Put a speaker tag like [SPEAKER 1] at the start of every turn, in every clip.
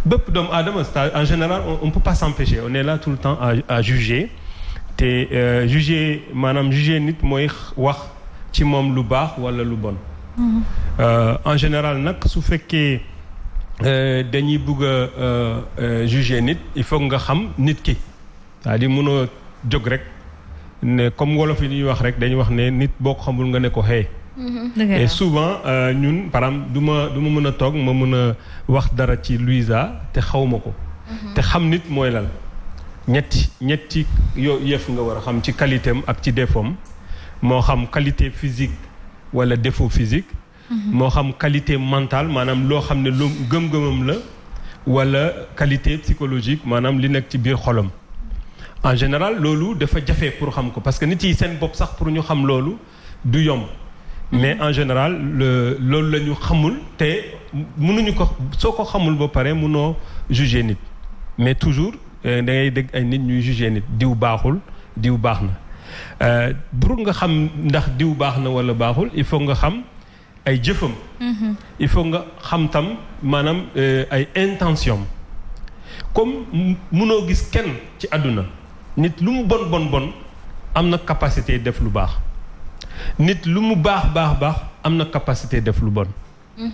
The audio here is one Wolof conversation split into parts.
[SPEAKER 1] bépp doomu aadama en général on peut pas s'empêcher on est là tout le temps à juger te juger maanaam juger nit mooy wax ci moom lu baax wala lu bon. En général nag su fekkee dañuy bëgg a juger nit il faut nga xam nit ki c'est-à-dire mënoo jóg rek ne comme wolof yi ñuy wax rek dañuy wax ne nit boo ko xamul nga ne ko xëy. Et souvent ñun par exemple du ma mën a toog ma mën a wax dara ci Louisa te xawma ko. te xam nit mooy lan ñetti yëf nga war a xam ci qualité am ak ci défaut am moo xam qualité physique wala défaut physique. moo xam qualité mentale maanaam loo xam ne lu gëm-gëmam la wala qualité psychologique maanaam li nekk ci biir xolam. En général loolu dafa jafe pour xam ko parce que nit yi seen bopp sax pour ñu xam loolu du yomb. mais en général loolu la ñu xamul te mënuñu ko soo ko xamul ba pare mënoo juger nit mais toujours da ngay dégg ay nit ñuy juger nit diw baaxul diw baax na pour nga xam ndax diw baax na wala baaxul il faut nga xam ay jëfam. il faut nga xam tam maanaam ay intention comme mënoo gis kenn ci àdduna nit lu mu bon am na capacité def lu baax. nit lu mu baax am na capacité def lu bon.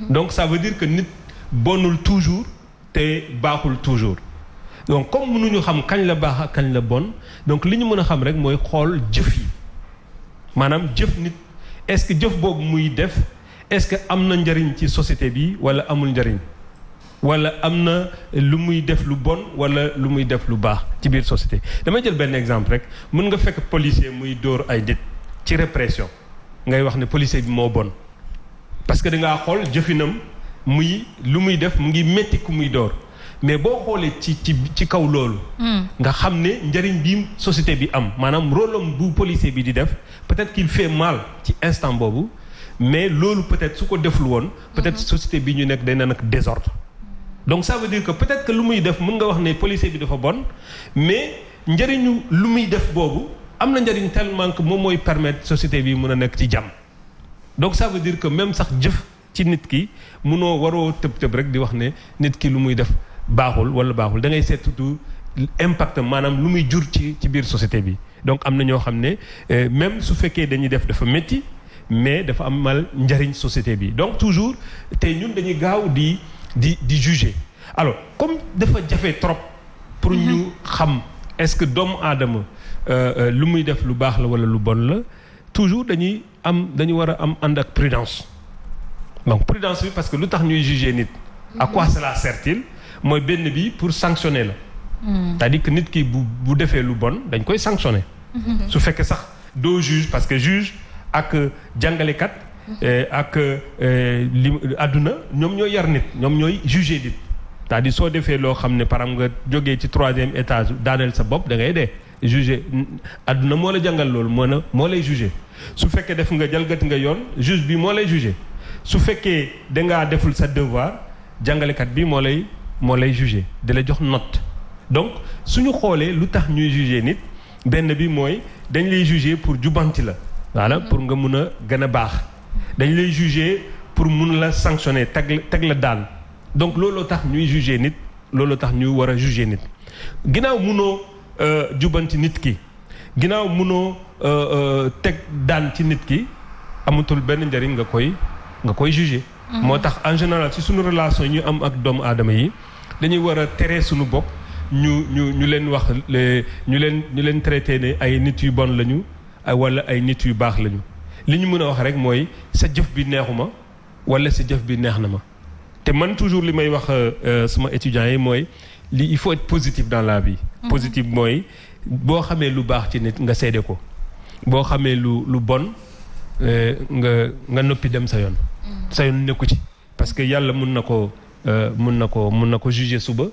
[SPEAKER 1] donc ça veut dire que nit bonul toujours te baaxul toujours donc comme mënuñu xam kañ la baax ak kañ la bon donc li ñu mën a xam rek mooy xool jëf yi maanaam jëf nit est-ce que jëf boobu muy def est-ce que am na njariñ ci société bi wala amul njariñ wala am na lu muy def lu bon wala lu muy def lu baax ci biir société damay jël benn exemple rek mën nga fekk policier muy dóor ay nit ci répression ngay wax ne policier bi moo bon parce que dangaa xool jëfinam muy lu muy def mu ngi métti ku muy door mais boo xoolee ci kaw loolu nga xam ne njëriñ bi société bi am maanaam rôle am bu policier bi di def peut-être qu'il fait mal ci instant boobu mais loolu peut-être su ko deful woon peut-être société bi ñu nekk day na nag désordre donc ça veut dire que peut-être que lu muy def mën nga wax ne policier bi dafa bon mais njëriñu lu muy def boobu am na njëriñ tellement que moom mooy permettre société bi mën a nekk ci jàmm donc ça veut dire que même sax jëf ci nit ki mënoo waroo tëb rek di wax ne nit ki lu muy def baaxul wala baaxul da ngay seet surtout impact maanaam lu muy jur ci biir société bi donc am na ñoo xam ne même su fekkee dañuy def dafa métti mais dafa amal njëriñ société bi donc toujours te ñun dañuy gaaw di juger alors comme dafa jafe trop pour ñu xam est-ce que doomu aadama lu muy def lu baax la wala lu bon la toujours dañu war a am ànd ak prudence donc prudence bi parce que lu tax ñuy juger nit à quoi cela sert-il mooy benn bi pour sanctionner la c'est-à-dire que nit ki bu defee lu bon dañ koy sanctionner su fekkee sax doo juge parce que juge ak jàngalekat ak li àdduna ñoom ñooy yar nit ñoom ñooy juger nit c'est-à-dire soo defee loo xam ne par exemple nga jógee ci 3e étage daaneel sa bopp da ngay dee juger àdduna moo la jàngal loolu moo lay juger su fekkee def nga jalgati nga yoon juge bi moo lay juger su fekkee dangaa deful sa devoir jàngalekat bi moo lay juger di la jox note donc suñu xoolee lu tax ñuy juger nit benn bi mooy dañ lay juger pour jubanti la voilà pour nga mun a gën a baax dañ lay juger pour mun la sanctionner teg la daan donc looloo tax ñuy juger nit looloo tax ñu war a juger nit ginnaaw munoo jubanti nit ki ginnaaw munoo teg daan ci nit ki amatul benn njëriñ nga koy juger moo tax en général ci suñu relation ñu am ak doomu aadama yi dañuy war a tere suñu bopp ñu leen wax ñu leen traité ne ay nit yu bon lañu wala ay nit yu baax lañu li ñu mën a wax rek mooy sa jëf bi neexuma wala sa jëf bi neex na ma te man toujours li may wax sama étudiants yi mooy il faut être positif dans la vie positif mooy boo xamee lu baax ci nit nga seede ko boo xamee lu bon nga noppi dem sa yoon nekku ci parce que yàlla mun na ko juger suba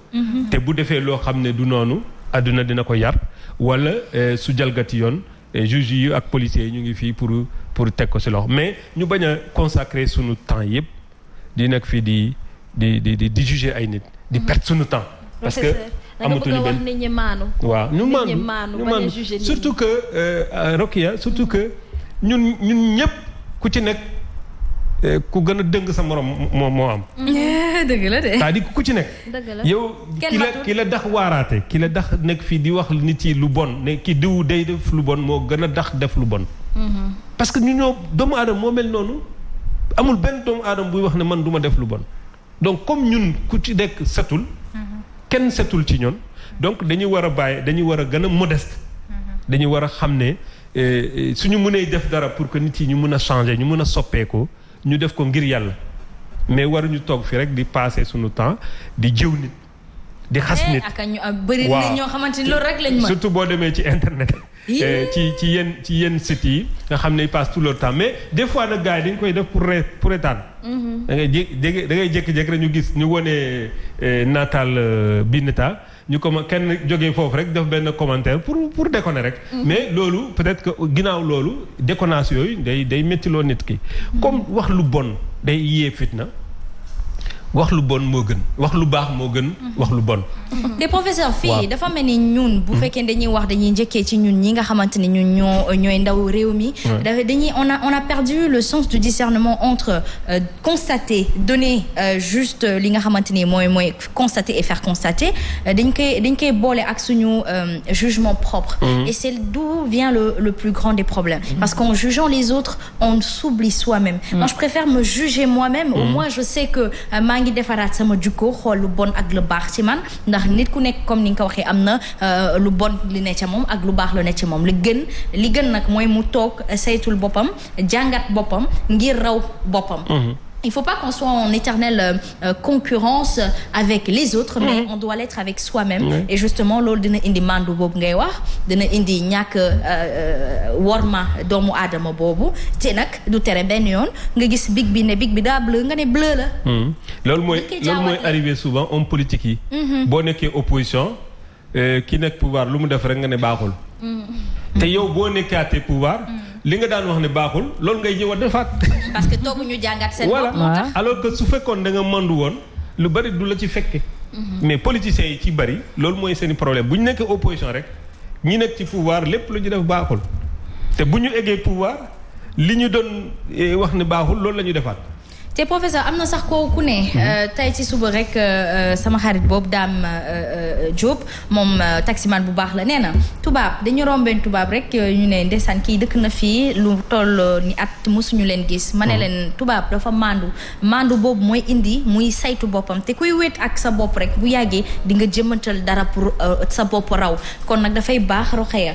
[SPEAKER 1] te bu defee loo xam ne du noonu àdduna dina ko yar wala su jalgati yoon juge yi ak policiers yi ñu ngi fii pour teg ko ci loxo mais ñu bañ a consacrer sunu temps yëpp di nekk fii di juger ay nit di perdre sunu temps parce que amatuñu benn nit ñi maanu waaw ñu maanu surtout que Rokia surtout que ñun ñëpp ku ci nekk ku gën a dëng sa morom moo am
[SPEAKER 2] dëgg la de.
[SPEAKER 1] c'est-à-dire ku ci nekk. yow ki la dax waaraate ki la dax nekk fii di wax nit yi lu bon ne ki diw day def lu bon moo gën a dax def lu bon. parce que ñu ñoo doomu aadama moo mel noonu amul benn doomu aadama buy wax ne man du ma def lu bon donc comme ñun ku ci nekk setul. kenn setul ci ñoon donc dañuy war a bàyyi dañuy war a gën a modeste. dañuy war a xam ne suñu mënee def dara pour que nit yi ñu mën a changer ñu mën a soppeeku ñu def ko ngir yàlla mais waruñu toog fi rek di passer suñu temps di jëw nit di xas nit.
[SPEAKER 2] ak ñu bëri na ñoo xamante ni loolu rek lañ mën.
[SPEAKER 1] surtout boo demee ci internet. ci yenn sites yi nga xam ne ils passent tout leur temps mais des fois nag gars yi dañ koy def pour retaan. da ngay jékki-jékki rek ñu gis ñu wone nataal Binta ñu ko kenn jógee foofu rek def benn commentaire pour déconner rek. mais loolu peut-être que ginnaaw loolu déconnage yooyu day méttiloo nit ki. comme wax lu bon day yee fitna. wax lu bon moo gën wax lu baax moo gën wax lu bon.
[SPEAKER 2] des professeurs fii dafa mel ni ñun bu fekkee dañuy wax dañuy njëkkee ci ñun ñi nga xamante ni ñun ñooy ndaw réew mi. dañuy on a perdu le sens du discernement entre constater donner juste li nga xamante ni mooy constater et faire constater dañ koy boole ak suñu jugement propre. et c'est d'où vient le plus grand des problèmes. parce qu'en jugeant les autres on s'oublie soi-même. moi je préfère me juger moi-même. au moins je sais que maa ngi defaraat sama jukko xool lu bon ak lu baax ci man ndax nit ku nekk comme ni nga ko waxee am na lu bon li ne ca moom ak lu baax lu ne ci moom li gën nag mooy mu toog saytul boppam jàngat boppam ngir raw boppam. Il faut pas qu'on soit en éternelle concurrence avec les autres mais on doit l'être avec soi-même et justement loolu dina indi mandu boobu ngay wax dina indi ñàkk worma doomu aadama boobu te nag du tere benn yoon nga gis big bi daa bleu nga ne bleu la
[SPEAKER 1] loolu mooy arrivé souvent homme politique yi boo nekkee opposition ki nekk pouvoir lu mu def rek nga ne baaxul te yow boo nekkaatee pouvoir li nga daan wax ne baaxul loolu ngay ñëw a defaat. parce
[SPEAKER 2] que toogu ñu jàngat seen bopp moo tax
[SPEAKER 1] alors que su fekkoon da nga mandu woon lu bari du la ci fekke mais politiciens yi ci bari loolu mooy seen problème bu ñu nekkee opposition rek ñi nekk ci pouvoir lépp lu ñu def baaxul te bu ñu eggee pouvoir li ñu doon wax ne baaxul loolu la ñu defaat.
[SPEAKER 2] te professeur am na sax ku ne tey ci suba rek sama xarit boobu Dame Diop moom taximan bu baax la nee na tubaab dañu rombeen tubaab rek ñu ne ndeysaan kii dëkk na fii lu toll ni at mosuñu leen gis ma ne leen tubaab dafa mandu boobu mooy indi muy saytu boppam te kuy wéet ak sa bopp rek bu yàggee di nga jëmmantal dara pour sa bopp raw kon nag dafay baax roxeya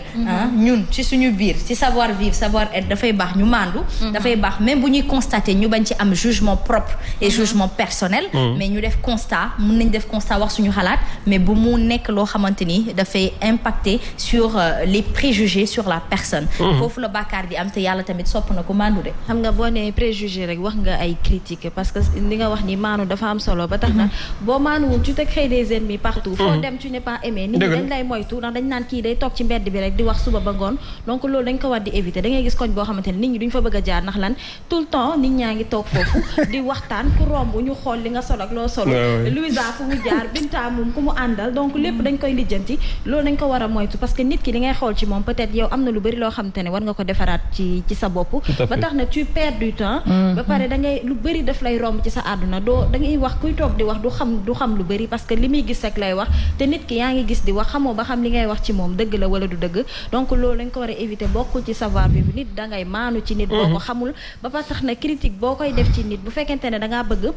[SPEAKER 2] ñun ci suñu biir ci savoir vivre savoir être dafay baax ñu mandu dafay baax même bu ñuy constater ñu bañ ci am jugement propre et jugement personnel mais ñu def constat mën nañ def constat wax suñu xalaat mais bu mu nekk loo xamante ni dafay impacter sur les préjugés sur la personne foofu la bàkkaar di am te yàlla tamit sopp na ko maandu de
[SPEAKER 3] xam nga boo nee préjugé rek wax nga ay critiques parce que li nga wax ni maanu dafa am solo ba tax na boo maanuwul tu te crées des ennemis partout foo dem tu n'es pas aimé nit ñi dañ lay moytu ndax dañ naan kii day toog ci mbedd bi rek di wax suba ba ngoon donc loolu dañ ko war di éviter da ngay gis koñ boo xamante ne nit ñi duñ fa bëgg a jaar ndax lan tout le temps nit ñaa ngi toog foofu di waxtaan ku romb ñu xool li nga sol ak loo solo Louisa fu mu jaar Binta moom ku mu àndal donc lépp dañ koy lijjanti loolu dañ ko war a moytu parce que nit ki di ngay xool ci moom peut-être yow am na lu bëri loo xamante ne war nga ko defaraat ci sa bopp ba tax na tu perds du temps ba pare da ngay lu bëri daf lay romb ci sa àdduna doo da ngay wax kuy toog di wax du xam lu bëri parce que li muy gis rek lay wax te nit ki yaa ngi gis di wax xamoo ba xam li ngay wax ci moom dëgg la wala du dëgg donc loolu dañ ko war a éviter bokkul ci savoir vivre nit da ngay maanu ci nit boo ko xamul ba tax na critique boo koy def ci nit bu fekkente ne dangaa bëgg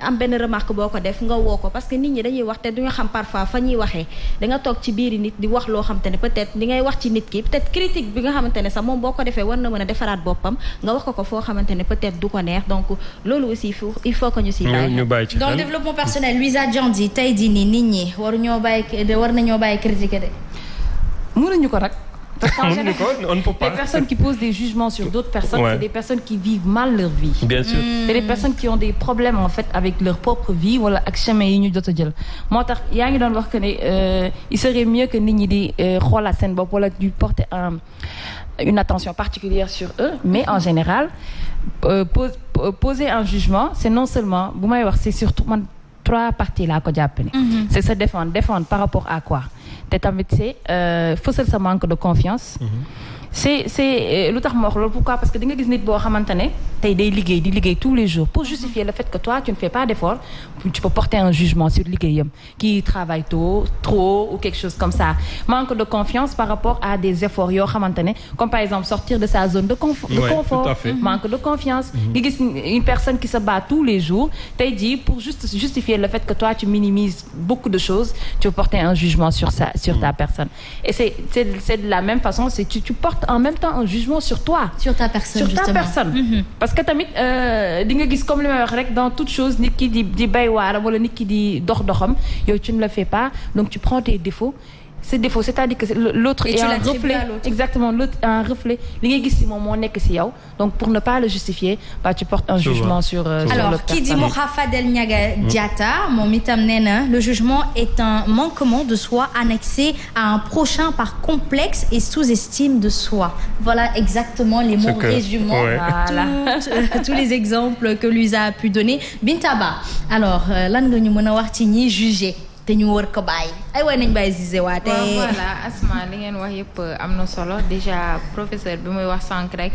[SPEAKER 3] am benn remarque boo ko def nga woo ko parce que nit ñi dañuy wax te du nga xam parfois fa ñuy waxee da nga toog ci biiri nit di wax loo xamante ne peut-être li ngay wax ci nit ki peut-être critique bi nga xamante ne sax moom boo ko defee war na mën a defaraat boppam nga wax ko foo xamante ne peut-être du ko neex donc loolu aussi il faut que ñu si bàyyi
[SPEAKER 2] dans le développement personnel Louisa Diandi tey jii nii nit ñi war nañoo bàyyi critiquer de
[SPEAKER 4] mënuñu ko rek parce qu'en général,
[SPEAKER 1] on ne peut pas.
[SPEAKER 4] Les personnes qui posent des jugements sur d'autres personnes, c'est des personnes qui vivent mal leur vie.
[SPEAKER 1] Bien sûr.
[SPEAKER 4] C'est des personnes qui ont des problèmes en fait avec leur propre vie wala ak chemin yi ñu jot a jël. moo tax yaa ngi doon wax que ne il serait mieux que nit ñi di xoolaat seen bopp wala di porter une attention particulière sur eux, mais en général poser un jugement, c'est non seulement bu may wax c'est surtout man 3 parties laa ko jàpp ni c'est se défendre par rapport à quoi te tamit c'est fësal sa manque de confiance c'est lu tax ma wax loolu pourquoi parce que di nga gis nit boo xamante ne tey day liggéey tous les jours pour justifier le fait que toi tu ne fais pas d'effort tu peux porter un jugement sur liggéeyam qui travaille trop ou quelque chose comme ça manque de confiance par rapport à des efforts yoo xamante ne comme par exemple sortir de sa zone de confort manque de confiance nga gis une personne qui se bat tous les jours tey jii pour justifier le fait que toi tu minimises beaucoup de choses tu peux porter un jugement sur ta personne et c'est de la même façon c'est tu portes en même temps un jugement sur toi
[SPEAKER 2] sur ta personne
[SPEAKER 4] parce que tamit di nga gis comme li may wax rek dans toute chose nit ki di bay waaram wala nit ki di doxam yow tu ne le fais pas donc tu prends tes défauts c'est-à-dire que l'autre est un reflet exactement l'autre est un reflet li ngay gis ci moom moo nekk ci yow donc pour ne pas le justifier tu portes un jugement sur
[SPEAKER 2] alors qui dit Moha Fadel Niaga Diatta moom itam nee na le jugement est un manquement de soi annexé à un prochain par complexe et sous-estime de soi voilà exactement les mots résumant tous les exemples que Luisa a pu donner Binta Ba alors lan nga ñu mën a wax ci ñiy juger te ñu war ko bàyyi ay waay nañ bàyyi Zizé waate
[SPEAKER 5] voilà Asma li ngeen wax yëpp am na solo déjà professeur bi muy wax sànq rek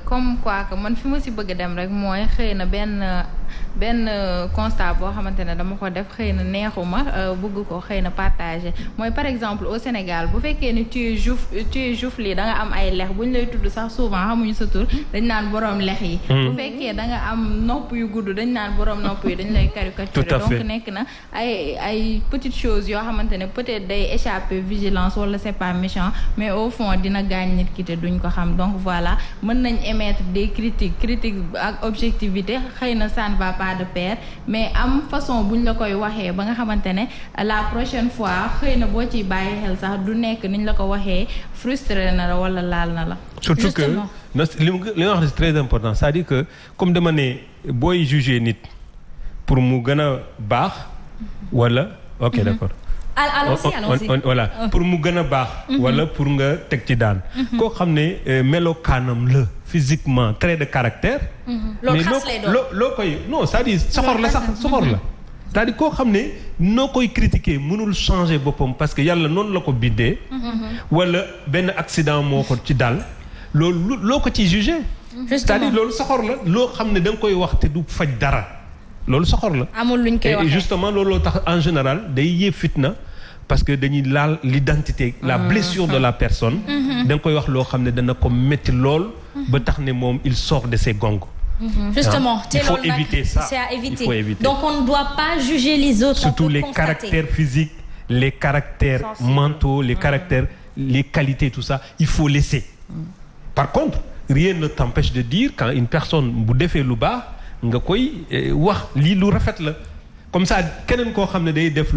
[SPEAKER 5] comme quoi que man fi ma si bëgg a dem rek mooy xëy na benn constat boo xamante ne dama ko def xëy na neexuma bëgg ko xëy na partager mooy par exemple au Sénégal bu fekkee ni tu es Juuf lii da nga am ay lex bu ñu lay tudd sax souvent xamuñu sa tur dañ naan borom lex yi bu fekkee da nga am nopp yu gudd dañ naan borom nopp yi dañ lay caricaturer donc nekk na ay petites choses yoo xamante ne peut-être day échapper vigilance wala c'est pas méchant mais au fond dina gaañ nit ki te duñ ko xam donc voilà mën nañ émettre des critiques ak objectivité xëy na ça ne va pas de pair mais am façon buñ la koy waxee ba nga xamante ne la prochaine fois xëy na boo ciy bàyyi xel sax du nekk niñ la ko waxee frustré na la wala laal na la.
[SPEAKER 1] surtout que li nga wax c'est très important c'est-à-dire que comme dama ne booy juger nit pour mu gën a baax wala ok d'accord.
[SPEAKER 2] allons-y.
[SPEAKER 1] voilà pour mu gën a baax. wala pour nga teg ci daan. koo xam ne melokaanam la physiquement trait de caractère.
[SPEAKER 2] loolu xas lay doon
[SPEAKER 1] loo koy non c'est-à-dire soxor la c'est-à-dire koo xam ne noo koy critiquer mënul changer boppam parce que yàlla noonu la ko bindee. wala benn accident moo ko ci dal loolu loo ko ci juger. c'est-à-dire loolu soxor la loo xam ne da nga koy wax te du faj dara. loolu soxor la.
[SPEAKER 2] amul luñ koy waxee
[SPEAKER 1] et justement looloo tax en général day yee fitna parce que dañuy laal l'identité la blessure de la personne. da nga koy wax loo xam ne dana ko métti lool. ba tax ne moom il sort de ses gongs.
[SPEAKER 2] Justement,
[SPEAKER 1] il faut éviter ça.
[SPEAKER 2] C'est à éviter.
[SPEAKER 1] Il faut éviter.
[SPEAKER 2] Donc on ne doit pas juger les autres.
[SPEAKER 1] Surtout les caractères physiques, les caractères mentaux, les caractères, les qualités, tout ça, il faut laisser. Par contre, rien ne t'empêche de dire quand une personne bu defee lu baax nga koy wax lii lu rafet la comme ça keneen koo xam ne day def